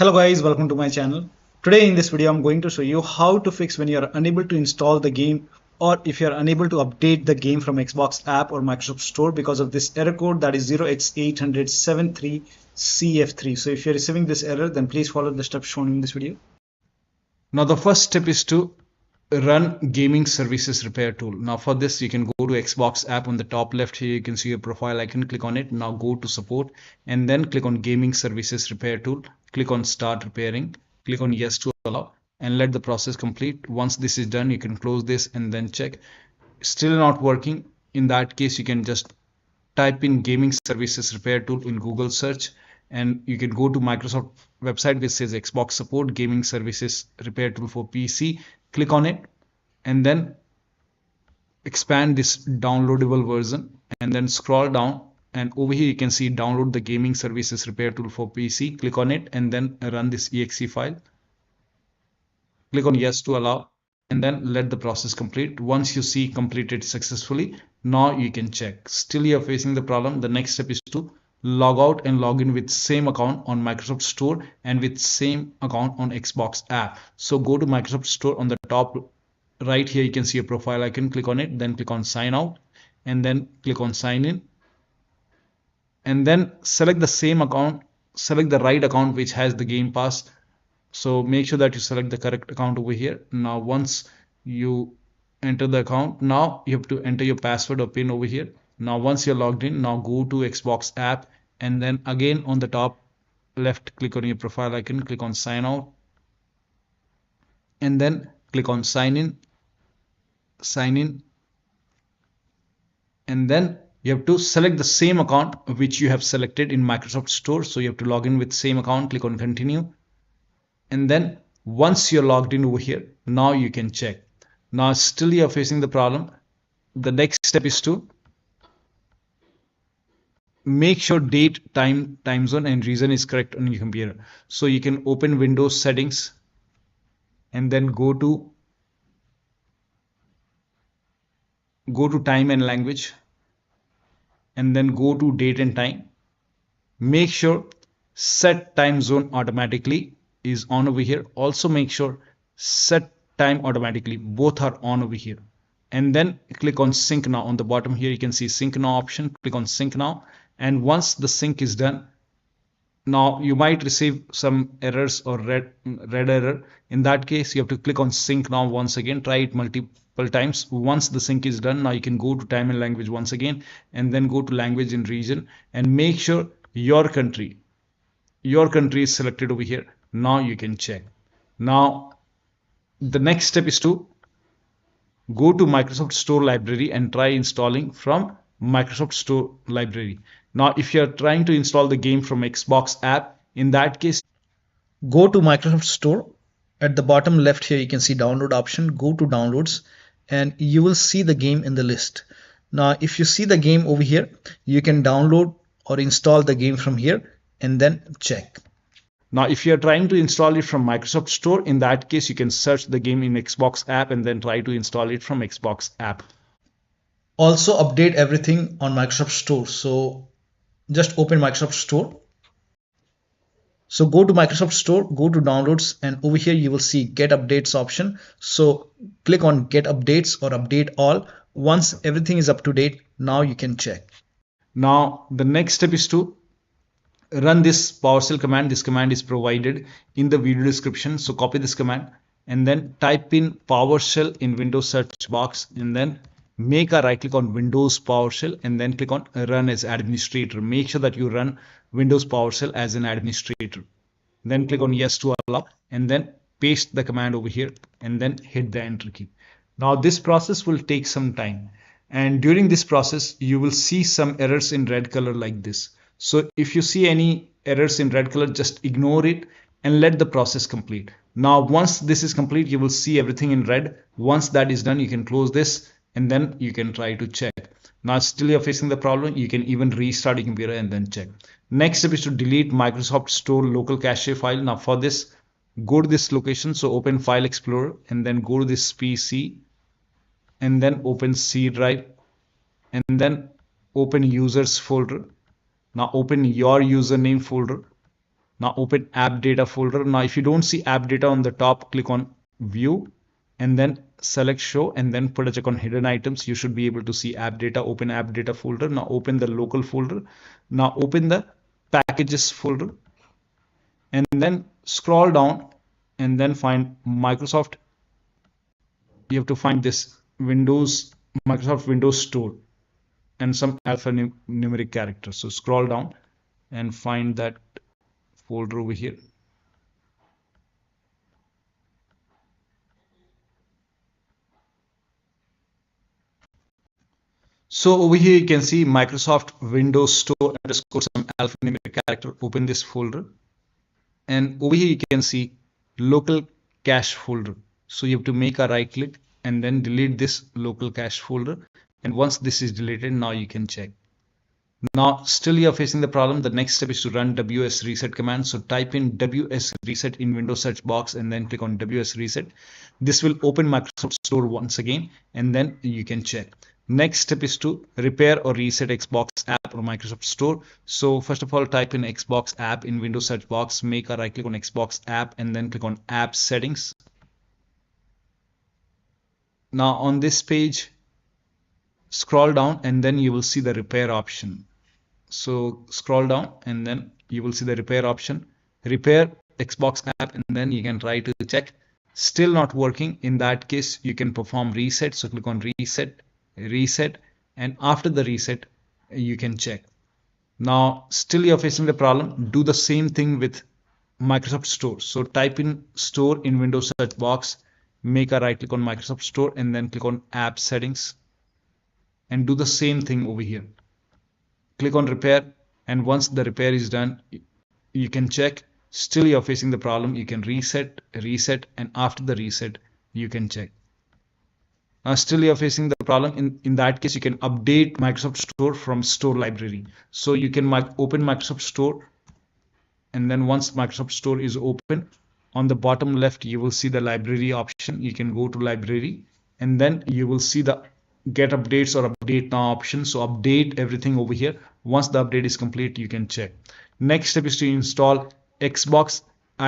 Hello guys, welcome to my channel. Today in this video I'm going to show you how to fix when you are unable to install the game or if you are unable to update the game from Xbox app or Microsoft Store because of this error code that is 0x80073cf3. So if you're receiving this error, then please follow the steps shown in this video. Now the first step is to run Gaming Services Repair Tool. Now for this you can go to Xbox app. On the top left here you can see your profile icon, click on it. Now go to support and then click on Gaming Services Repair Tool. Click on start repairing, click on yes to allow and let the process complete. Once this is done you can close this and then check. Still not working. In that case you can just type in Gaming Services Repair Tool in Google search and you can go to Microsoft website which says Xbox support Gaming Services Repair Tool for PC. Click on it and then expand this downloadable version and then scroll down and over here you can see download the Gaming Services Repair Tool for PC. Click on it and then run this exe file. Click on yes to allow and then let the process complete. Once you see completed successfully, now you can check. Still you are facing the problem. The next step is to log out and log in with same account on Microsoft Store and with same account on Xbox app. So go to Microsoft Store. On the top right here you can see a profile icon. Click on it, then click on sign out and then click on sign in and then select the same account, select the right account which has the Game Pass. So make sure that you select the correct account over here. Now once you enter the account, now you have to enter your password or PIN over here. Now once you're logged in, now go to Xbox app and then again on the top left click on your profile icon, click on sign out and then click on sign in and then you have to select the same account which you have selected in Microsoft Store. So you have to log in with same account, click on continue and then once you're logged in over here, now you can check. Now still you're facing the problem. The next step is to make sure date, time zone and region is correct on your computer. So you can open Windows settings and then go to time and language and then go to date and time. Make sure set time zone automatically is on over here. Also make sure set time automatically, both are on over here and then click on sync now. On the bottom here you can see sync now option. Click on sync now and once the sync is done, now you might receive some errors or red error. In that case you have to click on sync now once again. Try it multiple times. Once the sync is done, now you can go to time and language once again and then go to language and region and make sure your country is selected over here. Now you can check. Now the next step is to go to Microsoft Store library and try installing from Microsoft Store library. Now if you are trying to install the game from Xbox app, in that case Go to Microsoft Store. At the bottom left here you can see download option. Go to downloads and you will see the game in the list. Now if you see the game over here, you can download or install the game from here and then check. Now if you are trying to install it from Microsoft Store, in that case you can search the game in Xbox app and then try to install it from Xbox app. Also update everything on Microsoft Store. So just open Microsoft Store. So go to Microsoft Store, go to downloads and over here you will see get updates option. So click on get updates or update all. Once everything is up to date, now you can check. Now the next step is to run this PowerShell command. This command is provided in the video description. So copy this command and then type in PowerShell in Windows search box and then make a right click on Windows PowerShell and then click on run as administrator. Make sure that you run Windows PowerShell as an administrator. Then click on yes to allow and then paste the command over here and then hit the enter key. Now this process will take some time and during this process you will see some errors in red color like this. So if you see any errors in red color, just ignore it and let the process complete. Now once this is complete, you will see everything in red. Once that is done, you can close this and then you can try to check. Now still you're facing the problem, you can even restart your computer and then check. Next step is to delete Microsoft Store local cache file. Now for this, go to this location. So open File Explorer and then go to this PC and then open C drive and then open users folder. Now open your username folder Now open AppData folder. Now if you don't see AppData on the top, click on View and then select Show and then put a check on Hidden Items. You should be able to see AppData. Open AppData folder. Now open the local folder. Now open the Packages folder and then scroll down and then find Microsoft. You have to find this Microsoft Windows Store and some alphanumeric characters. So scroll down and find that folder over here. So over here you can see Microsoft Windows Store underscore some alphanumeric character. Open this folder and over here you can see local cache folder. So you have to make a right click and then delete this local cache folder, and once this is deleted, now you can check. Now still you are facing the problem. The next step is to run WSRESET command. So type in WSRESET in Windows search box and then click on WSRESET. This will open Microsoft Store once again and then you can check. Next step is to repair or reset Xbox app or Microsoft Store. So first of all, type in Xbox app in Windows search box, make a right click on Xbox app and then click on app settings. Now on this page, scroll down and then you will see the repair option. So scroll down and then you will see the repair option, repair Xbox app, and then you can try to check. Still not working. In that case, you can perform reset. So click on reset, and after the reset, you can check. Now still you're facing the problem. Do the same thing with Microsoft Store. So type in Store in Windows search box, make a right click on Microsoft Store and then click on app settings and do the same thing over here. Click on repair, and once the repair is done, you can check. Still you're facing the problem. You can reset, and after the reset, you can check. Now still you're facing the problem. In that case, you can update Microsoft Store from Store library. So you can open Microsoft Store, and then once Microsoft Store is open, on the bottom left, you will see the library option. You can go to library, and then you will see the get updates or update now option. So update everything over here. Once the update is complete, you can check. Next step is to install Xbox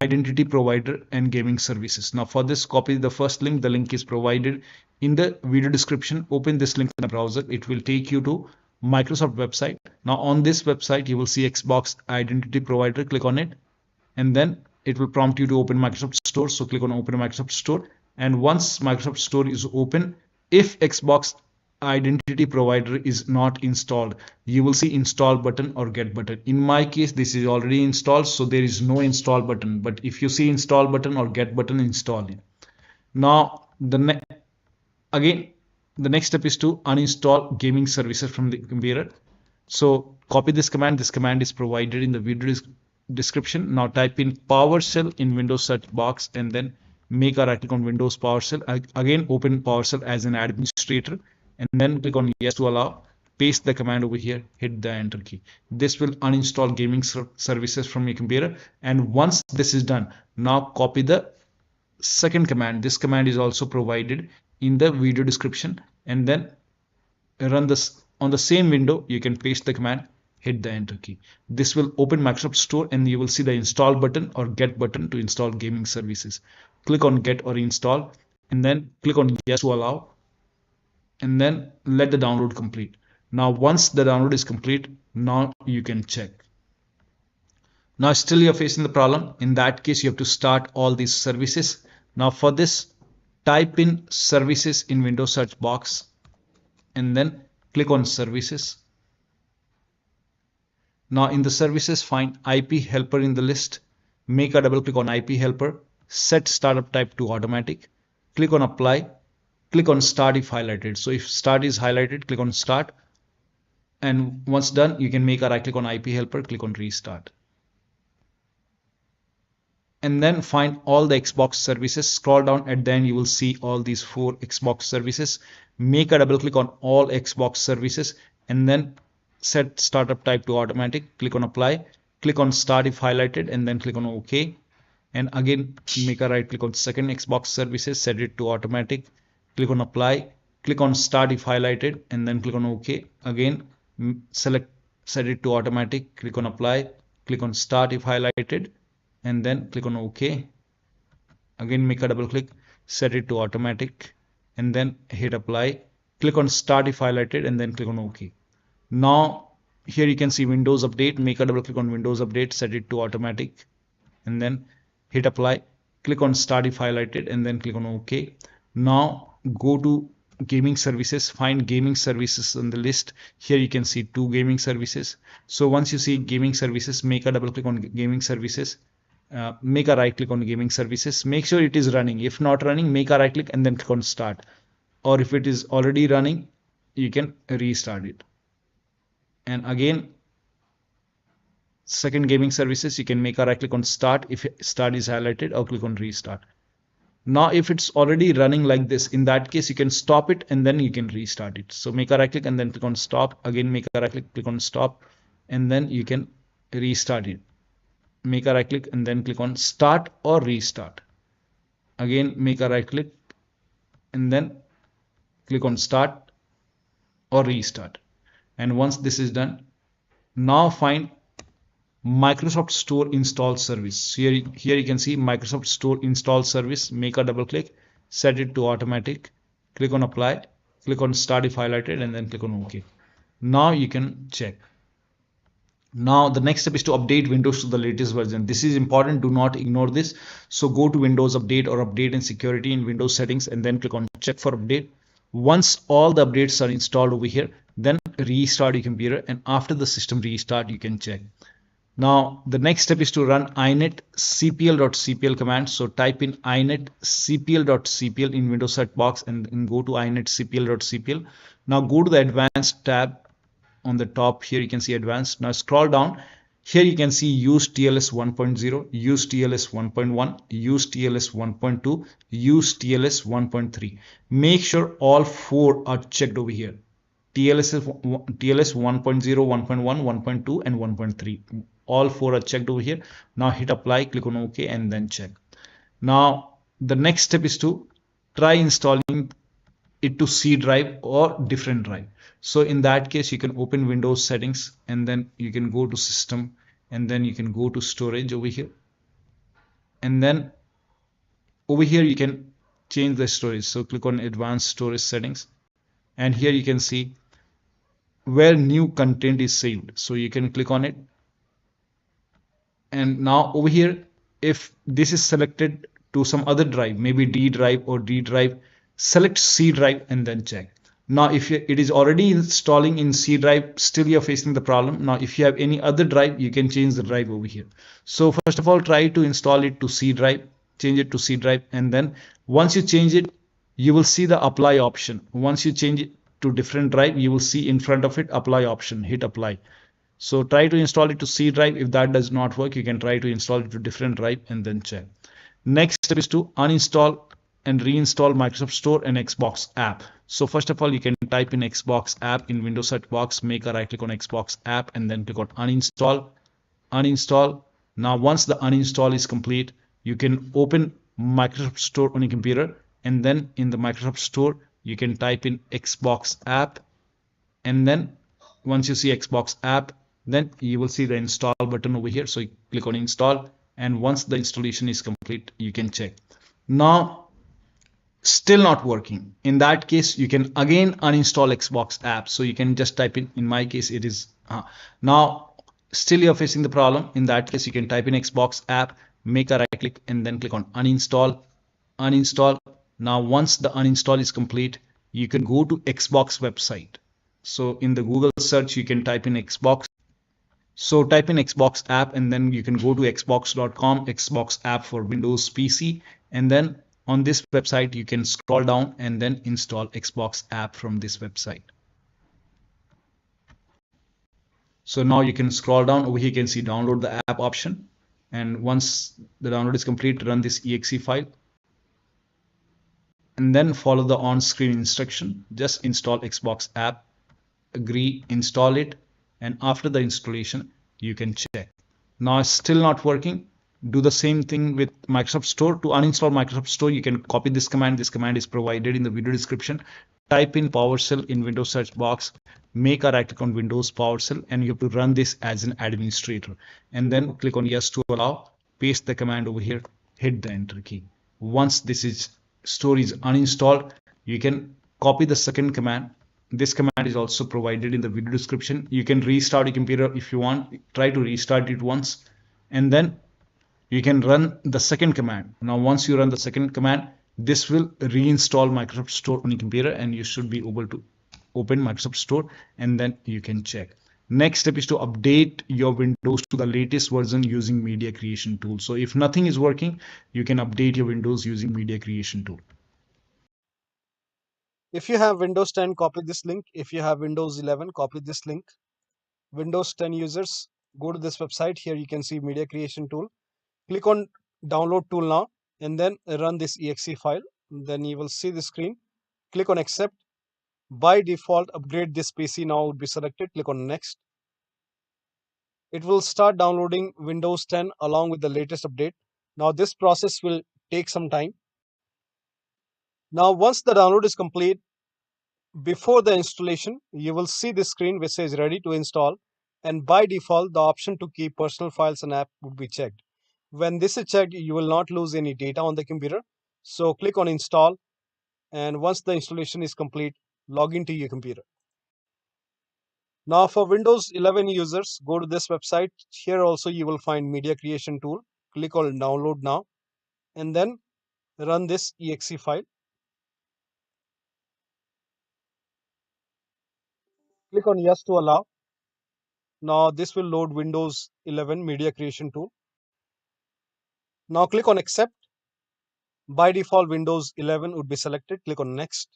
Identity Provider and Gaming Services. Now for this, copy the first link. The link is provided in the video description. Open this link in the browser. It will take you to Microsoft website. Now on this website, you will see Xbox Identity Provider. Click on it, and then it will prompt you to open Microsoft Store. So click on Open Microsoft Store, and once Microsoft Store is open, if Xbox Identity Provider is not installed, you will see install button or get button. In my case, this is already installed, so there is no install button. But if you see install button or get button, install it. Now the next step is to uninstall gaming services from the computer. So copy this command. This command is provided in the video description. Now type in PowerShell in Windows search box and then make a right click on Windows PowerShell. Again, open PowerShell as an administrator and then click on yes to allow. Paste the command over here, hit the enter key. This will uninstall gaming services from your computer. And once this is done, now copy the second command. This command is also provided in the video description, and then run this on the same window. You can paste the command, hit the enter key. This will open Microsoft Store and you will see the install button or get button to install gaming services. Click on get or install and then click on yes to allow and then let the download complete. Now once the download is complete, now you can check. Now still you're facing the problem. In that case, you have to start all these services. Now for this, type in services in Windows search box and then click on services. Now in the services, find IP helper in the list. Make a double click on IP helper. Set startup type to automatic. Click on apply. Click on start if highlighted. So if start is highlighted, click on start. And once done, you can make a right click on IP helper. Click on restart. And then find all the Xbox services. Scroll down at the end, you will see all these 4 Xbox services. Make a double click on all Xbox services and then set startup type to automatic. Click on apply. Click on start if highlighted and then click on OK. And again, make a right click on second Xbox services, set it to automatic. Click on apply. Click on start if highlighted and then click on OK. Again, set it to automatic. Click on apply. click on start if highlighted, and then click on OK. Again, make a double click, set it to automatic, and then hit apply. Click on start if highlighted, and then click on OK. Now here you can see Windows Update. Make a double click on Windows Update, set it to automatic, and then hit apply. Click on start if highlighted, and then click on OK. Now go to gaming services, find gaming services on the list. Here you can see 2 gaming services. So once you see gaming services, make a double click on gaming services. Make a right click on gaming services. Make sure it is running. If not running, make a right click and then click on start. Or if it is already running, you can restart it. And again, second gaming services, you can make a right click on start if start is highlighted, or click on restart. Now if it's already running like this, in that case you can stop it and then you can restart it. So make a right click and then click on stop. Again, make a right click, click on stop, and then you can restart it. Make a right click and then click on start or restart. Again, make a right click and then click on start or restart. And once this is done, now find Microsoft Store install service. Here you can see Microsoft Store install service. Make a double click, set it to automatic, click on apply, click on start if highlighted, and then click on OK. Now you can check. Now the next step is to update Windows to the latest version. This is important, do not ignore this. So go to Windows Update or Update and Security in Windows Settings, and then click on check for update. Once all the updates are installed over here, then restart your computer, and after the system restart you can check. Now the next step is to run inetcpl.cpl command. So type in inetcpl.cpl in Windows search box and then go to inetcpl.cpl. Now go to the advanced tab on the top. Here you can see advanced. Now scroll down. Here you can see use TLS 1.0, use TLS 1.1, use TLS 1.2, use TLS 1.3. Make sure all 4 are checked over here. TLS 1.0, 1.1, 1.2 and 1.3. All 4 are checked over here. Now hit apply, click on OK, and then check. Now the next step is to try installing it to C drive or different drive. So in that case, you can open Windows settings, and then you can go to system, and then you can go to storage over here, and then over here you can change the storage. So click on advanced storage settings, and here you can see where new content is saved. So you can click on it, and now over here, if this is selected to some other drive, maybe D drive or D drive, select C drive and then check. Now if it is already installing in C drive, still you're facing the problem. Now if you have any other drive, you can change the drive over here. So first of all, try to install it to C drive, change it to C drive, and then once you change it, you will see the apply option. Once you change it to different drive, you will see in front of it apply option. Hit apply. So try to install it to C drive. If that does not work, you can try to install it to different drive and then check. Next step is to uninstall and reinstall Microsoft Store and Xbox app. So first of all, you can type in Xbox app in Windows search box, make a right click on Xbox app, and then click on uninstall. Uninstall. Now once the uninstall is complete, you can open Microsoft Store on your computer, and then in the Microsoft Store you can type in Xbox app, and then once you see Xbox app, then you will see the install button over here. So you click on install, and once the installation is complete, you can check. Now still not working. In that case, you can again uninstall Xbox app. So you can just type in my case it is now still you're facing the problem. In that case, you can type in Xbox app, make a right click, and then click on uninstall. Uninstall. Now once the uninstall is complete, you can go to Xbox website. So in the Google search, you can type in Xbox. So type in Xbox app, and then you can go to xbox.com, Xbox app for Windows PC, and then on this website you can scroll down and then install Xbox app from this website. So now you can scroll down over here, you can see download the app option, and once the download is complete, run this exe file and then follow the on-screen instruction. Just install Xbox app, agree, install it, and after the installation you can check. Now it's still not working. do the same thing with Microsoft Store. To uninstall Microsoft Store, you can copy this command. This command is provided in the video description. Type in PowerShell in Windows search box, make a right click on Windows PowerShell, and you have to run this as an administrator. And then click on yes to allow, paste the command over here, hit the enter key. Once this store is uninstalled, you can copy the second command. This command is also provided in the video description. You can restart your computer if you want. Try to restart it once, and then you can run the second command. Now, once you run the second command, this will reinstall Microsoft Store on your computer, and you should be able to open Microsoft Store, and then you can check. Next step is to update your Windows to the latest version using Media Creation Tool. So if nothing is working, you can update your Windows using Media Creation Tool. If you have Windows 10, copy this link. If you have Windows 11, copy this link. Windows 10 users, go to this website. Here you can see Media Creation Tool. Click on Download Tool now, and then run this exe file. Then you will see the screen. Click on Accept. By default, upgrade this PC now would be selected. Click on Next. It will start downloading Windows 10 along with the latest update. Now this process will take some time. Now once the download is complete, before the installation, you will see this screen which says ready to install, and by default the option to keep personal files and app would be checked. When this is checked, you will not lose any data on the computer. So click on install, and once the installation is complete, log into your computer. Now for Windows 11 users, go to this website. Here also you will find Media Creation Tool. Click on Download Now, and then run this exe file. Click on Yes to allow. Now this will load Windows 11 Media Creation Tool. Now click on Accept. By default, Windows 11 would be selected. Click on Next.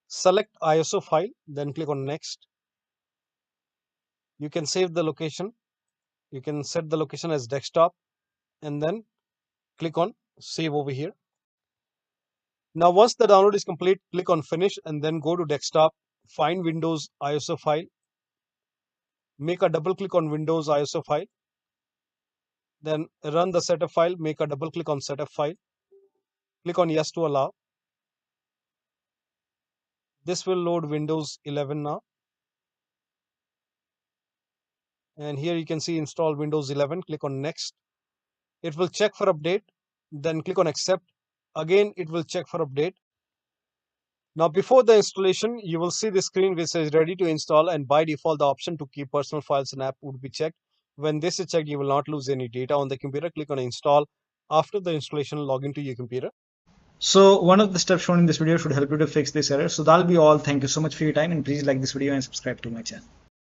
Select ISO file, then click on Next. You can save the location. You can set the location as desktop, and then click on Save over here. Now once the download is complete, click on Finish, and then go to Desktop. Find Windows ISO file. Make a double click on Windows ISO file. Then run the setup file. Make a double click on setup file. Click on Yes to allow. This will load Windows 11 now. And here you can see install Windows 11. Click on Next. It will check for update. Then click on Accept. Again, it will check for update. Now before the installation, you will see the screen which says ready to install, and by default the option to keep personal files and app would be checked. When this is checked, you will not lose any data on the computer. Click on Install. After the installation, log into your computer. So one of the steps shown in this video should help you to fix this error. So that'll be all. Thank you so much for your time, and please like this video and subscribe to my channel.